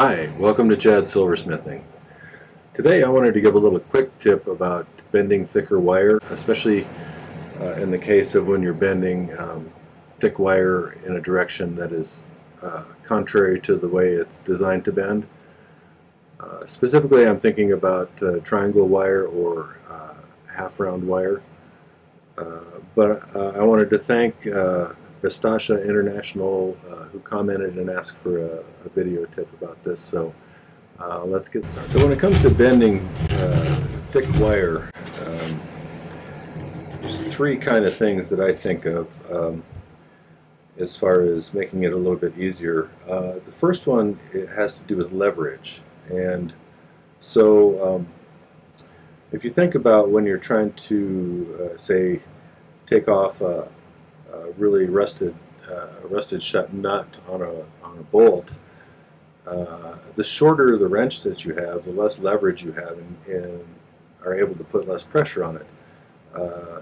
Hi, welcome to Chad's Silversmithing. Today I wanted to give a little quick tip about bending thicker wire, especially in the case of when you're bending thick wire in a direction that is contrary to the way it's designed to bend. Specifically, I'm thinking about triangle wire or half-round wire. But I wanted to thank Vistasha International who commented and asked for a video tip about this. So let's get started. So when it comes to bending thick wire, there's three kind of things that I think of as far as making it a little bit easier. The first one, it has to do with leverage. And so if you think about when you're trying to say take off a really rusted shut nut on a bolt, the shorter the wrench that you have, the less leverage you have, and are able to put less pressure on it.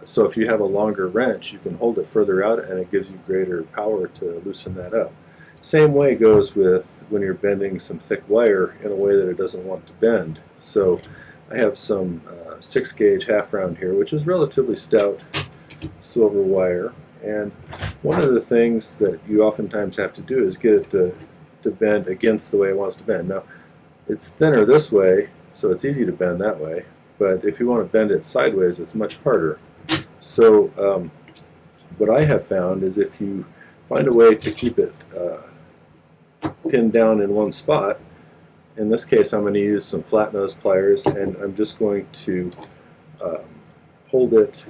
So if you have a longer wrench, you can hold it further out, and it gives you greater power to loosen that up. Same way goes with when you're bending some thick wire in a way that it doesn't want to bend. So I have some 6-gauge half-round here, which is relatively stout silver wire, and one of the things that you oftentimes have to do is get it to bend against the way it wants to bend. Now, it's thinner this way, so it's easy to bend that way, but if you want to bend it sideways, it's much harder. So what I have found is if you find a way to keep it pinned down in one spot, in this case I'm going to use some flat nose pliers, and I'm just going to hold it,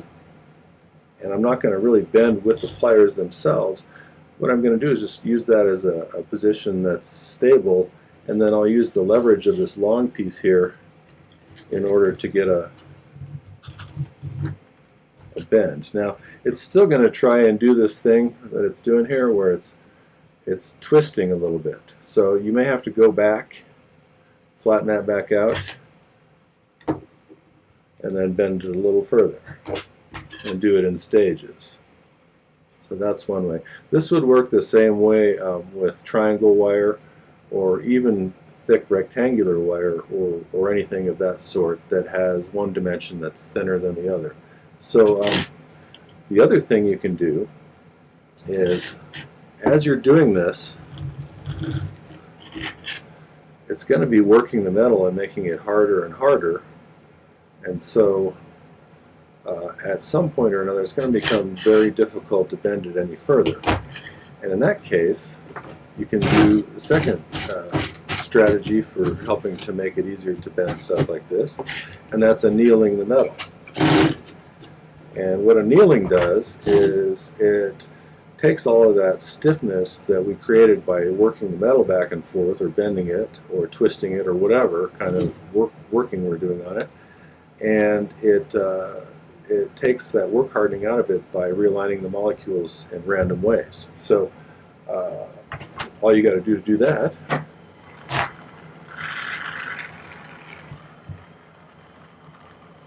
and I'm not going to really bend with the pliers themselves. What I'm going to do is just use that as a position that's stable, and then I'll use the leverage of this long piece here in order to get a bend. Now, it's still going to try and do this thing that it's doing here where it's twisting a little bit. So you may have to go back, flatten that back out, and then bend it a little further, and do it in stages. So that's one way. This would work the same way with triangle wire, or even thick rectangular wire, or anything of that sort that has one dimension that's thinner than the other. So the other thing you can do is, as you're doing this, it's going to be working the metal and making it harder and harder, and so at some point or another it's going to become very difficult to bend it any further. And in that case, you can do the second strategy for helping to make it easier to bend stuff like this, and that's annealing the metal. And what annealing does is it takes all of that stiffness that we created by working the metal back and forth, or bending it, or twisting it, or whatever kind of working we're doing on it, and it takes that work hardening out of it by realigning the molecules in random ways. So all you got to do to do that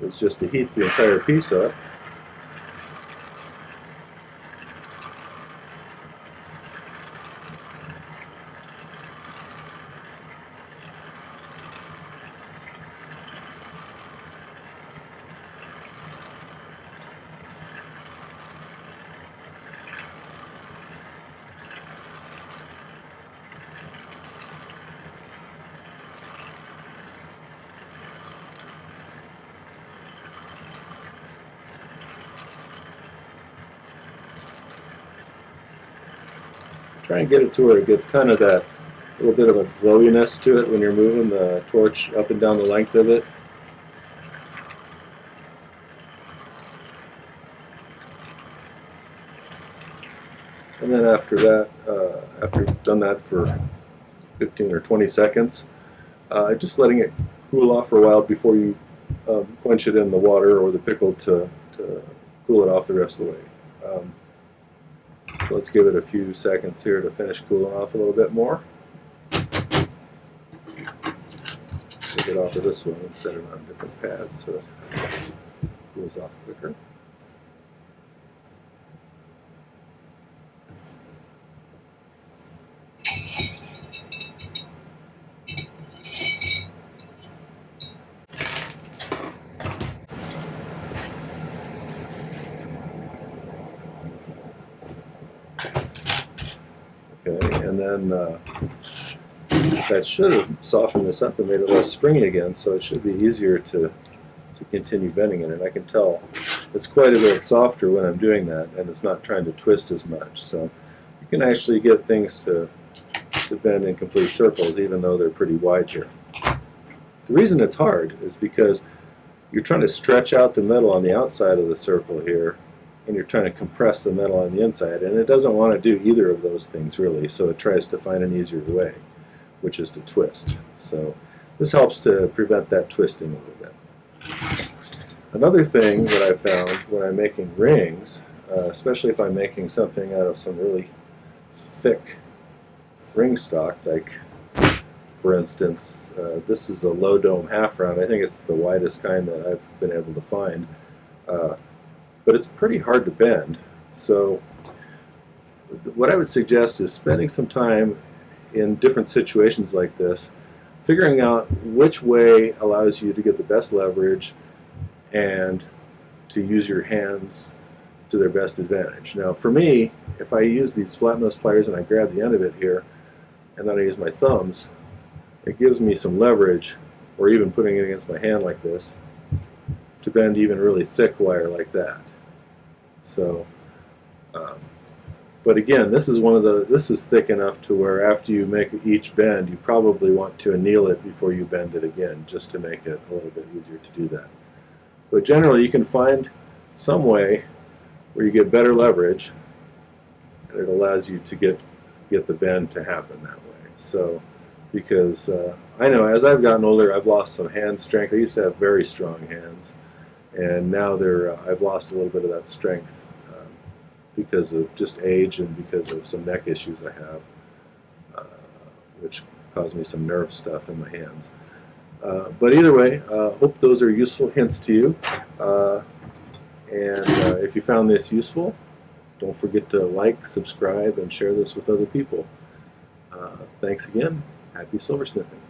is just to heat the entire piece up. Try and get it to where it gets kind of that little bit of a glowiness to it when you're moving the torch up and down the length of it. And then after that, after you've done that for 15 or 20 seconds, just letting it cool off for a while before you quench it in the water or the pickle to cool it off the rest of the way. So let's give it a few seconds here to finish cooling off a little bit more. Take it off of this one and set it on different pads so it cools off quicker. and then that should have softened this up and made it less springy again, so it should be easier to continue bending it. And I can tell it's quite a bit softer when I'm doing that, and it's not trying to twist as much. So you can actually get things to bend in complete circles, even though they're pretty wide here. The reason it's hard is because you're trying to stretch out the metal on the outside of the circle here, and you're trying to compress the metal on the inside, and it doesn't want to do either of those things really, so it tries to find an easier way, which is to twist. So this helps to prevent that twisting a little bit. Another thing that I found when I'm making rings, especially if I'm making something out of some really thick ring stock, like for instance, this is a low dome half round. I think it's the widest kind that I've been able to find, but it's pretty hard to bend. So what I would suggest is spending some time in different situations like this, figuring out which way allows you to get the best leverage and to use your hands to their best advantage. Now for me, if I use these flat nose pliers and I grab the end of it here, and then I use my thumbs, it gives me some leverage, or even putting it against my hand like this, to bend even really thick wire like that. So, but again, this is thick enough to where after you make each bend, you probably want to anneal it before you bend it again, just to make it a little bit easier to do that. But generally, you can find some way where you get better leverage, and it allows you to get the bend to happen that way. So, because I know as I've gotten older, I've lost some hand strength. I used to have very strong hands, and now I've lost a little bit of that strength because of just age and because of some neck issues I have, which caused me some nerve stuff in my hands. But either way, hope those are useful hints to you. And if you found this useful, don't forget to like, subscribe, and share this with other people. Thanks again. Happy silversmithing.